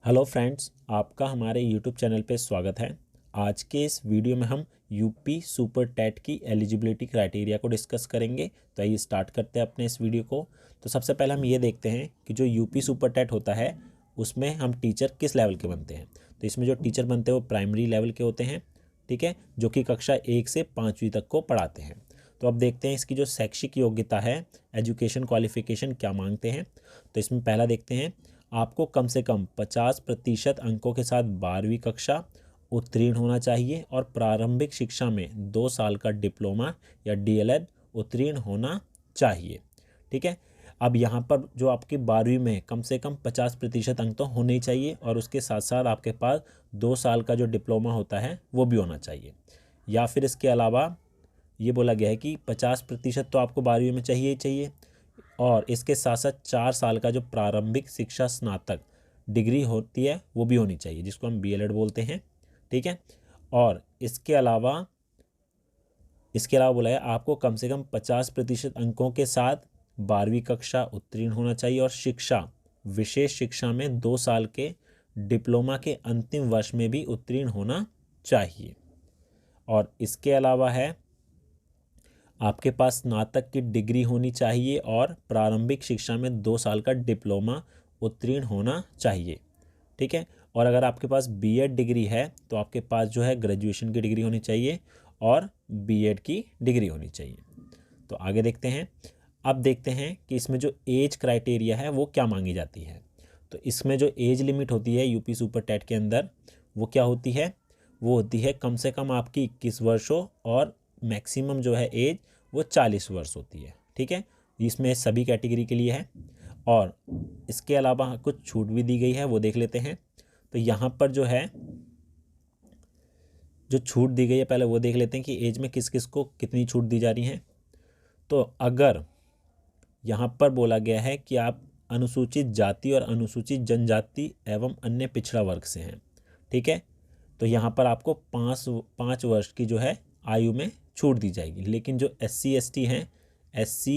Hello friends, आपका हमारे YouTube channel पे स्वागत है। आज के इस वीडियो में हम यूपी सुपर टेट की एलिजिबिलिटी क्राइटेरिया को डिस्कस करेंगे। तो आइए स्टार्ट करते हैं अपने इस वीडियो को। तो सबसे पहले हम ये देखते हैं कि जो यूपी सुपर टेट होता है उसमें हम टीचर किस लेवल के बनते हैं। तो इसमें जो टीचर बनते हैं वो प्राइमरी लेवल के होते हैं, ठीक है, जो कि कक्षा 1 से 5वीं तक को पढ़ाते हैं। तो अब देखते हैं इसकी जो शैक्षिक योग्यता है, एजुकेशन क्वालिफिकेशन क्या मांगते हैं। तो इसमें पहला देखते हैं, आपको कम से कम 50% अंकों के साथ 12वीं कक्षा उत्तीर्ण होना चाहिए और प्रारंभिक शिक्षा में 2 साल का डिप्लोमा या डीएलएड उत्तीर्ण होना चाहिए, ठीक है। अब यहाँ पर जो आपकी 12वीं में कम से कम 50% अंक तो होने ही चाहिए और उसके साथ साथ आपके पास 2 साल का जो डिप्लोमा होता है वो भी होना चाहिए। या फिर इसके अलावा ये बोला गया है कि 50% तो आपको 12वीं में चाहिए ही चाहिए और इसके साथ साथ 4 साल का जो प्रारंभिक शिक्षा स्नातक डिग्री होती है वो भी होनी चाहिए, जिसको हम बीएलएड बोलते हैं, ठीक है। और इसके अलावा बोला है आपको कम से कम 50% अंकों के साथ 12वीं कक्षा उत्तीर्ण होना चाहिए और विशेष शिक्षा में 2 साल के डिप्लोमा के अंतिम वर्ष में भी उत्तीर्ण होना चाहिए। और इसके अलावा है आपके पास स्नातक की डिग्री होनी चाहिए और प्रारंभिक शिक्षा में 2 साल का डिप्लोमा उत्तीर्ण होना चाहिए, ठीक है। और अगर आपके पास बीएड डिग्री है तो आपके पास जो है ग्रेजुएशन की डिग्री होनी चाहिए और बीएड की डिग्री होनी चाहिए। तो आगे देखते हैं। अब देखते हैं कि इसमें जो एज क्राइटेरिया है वो क्या मांगी जाती है। तो इसमें जो एज लिमिट होती है यूपी सुपर टेट के अंदर वो क्या होती है, वो होती है कम से कम आपकी 21 वर्ष हो और मैक्सिमम जो है एज वो 40 वर्ष होती है, ठीक है। इसमें सभी कैटेगरी के लिए है और इसके अलावा कुछ छूट भी दी गई है, वो देख लेते हैं। तो यहाँ पर जो है जो छूट दी गई है पहले वो देख लेते हैं कि एज में किस किस को कितनी छूट दी जा रही है। तो अगर यहाँ पर बोला गया है कि आप अनुसूचित जाति और अनुसूचित जनजाति एवं अन्य पिछड़ा वर्ग से हैं, ठीक है, तो यहाँ पर आपको 5 वर्ष की जो है आयु में छूट दी जाएगी। लेकिन जो SC ST हैं, SC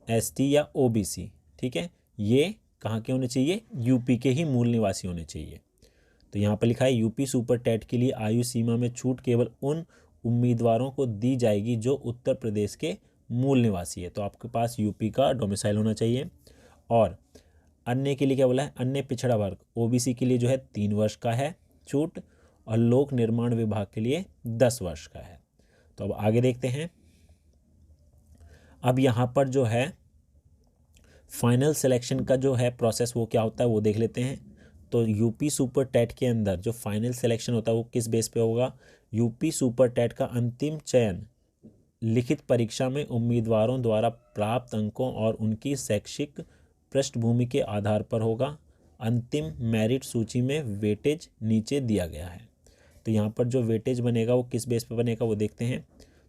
ST या OBC, ठीक है, ये कहाँ के होने चाहिए, यूपी के ही मूल निवासी होने चाहिए। तो यहाँ पर लिखा है यूपी सुपर टेट के लिए आयु सीमा में छूट केवल उन उम्मीदवारों को दी जाएगी जो उत्तर प्रदेश के मूल निवासी है। तो आपके पास यूपी का डोमिसाइल होना चाहिए। और अन्य के लिए क्या बोला है, अन्य पिछड़ा वर्ग OBC के लिए जो है 3 वर्ष का है छूट और लोक निर्माण विभाग के लिए 10 वर्ष का है। तो अब आगे देखते हैं। अब यहाँ पर जो है फाइनल सिलेक्शन का जो है प्रोसेस वो क्या होता है वो देख लेते हैं। तो यूपी सुपर टेट के अंदर जो फाइनल सिलेक्शन होता है वो किस बेस पे होगा, यूपी सुपर टेट का अंतिम चयन लिखित परीक्षा में उम्मीदवारों द्वारा प्राप्त अंकों और उनकी शैक्षिक पृष्ठभूमि के आधार पर होगा। अंतिम मेरिट सूची में वेटेज नीचे दिया गया है। तो यहाँ पर जो वेटेज बनेगा वो किस बेस पे बनेगा वो देखते हैं।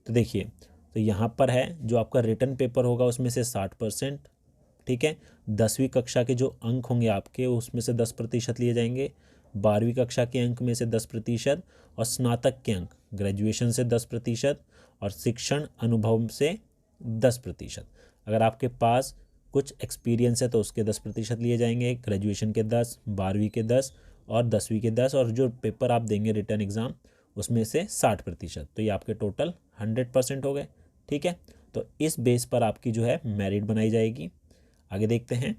तो देखिए, तो यहाँ पर है जो आपका रिटन पेपर होगा उसमें से 60%, ठीक है। 10वीं कक्षा के जो अंक होंगे आपके उसमें से 10% लिए जाएंगे, 12वीं कक्षा के अंक में से 10% और स्नातक के अंक ग्रेजुएशन से 10% और शिक्षण अनुभव से 10%। अगर आपके पास कुछ एक्सपीरियंस है तो उसके 10% लिए जाएंगे, ग्रेजुएशन के 10, 12वीं के 10 और 10वीं के 10 और जो पेपर आप देंगे रिटर्न एग्ज़ाम उसमें से 60%। तो ये आपके टोटल 100% हो गए, ठीक है। तो इस बेस पर आपकी जो है मेरिट बनाई जाएगी। आगे देखते हैं।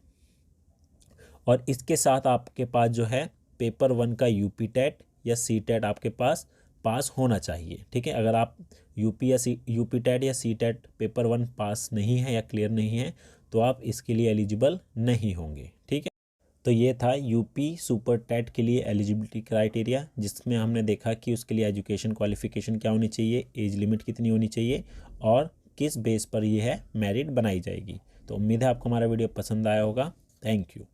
और इसके साथ आपके पास जो है पेपर 1 का यूपी टेट या सी टेट आपके पास होना चाहिए, ठीक है। अगर आप यूपी टेट या सी टेट पेपर 1 पास नहीं है या क्लियर नहीं है तो आप इसके लिए एलिजिबल नहीं होंगे, ठीक है। तो ये था यूपी सुपर टेट के लिए एलिजिबिलिटी क्राइटेरिया, जिसमें हमने देखा कि उसके लिए एजुकेशन क्वालिफिकेशन क्या होनी चाहिए, एज लिमिट कितनी होनी चाहिए और किस बेस पर ये है मेरिट बनाई जाएगी। तो उम्मीद है आपको हमारा वीडियो पसंद आया होगा। Thank you.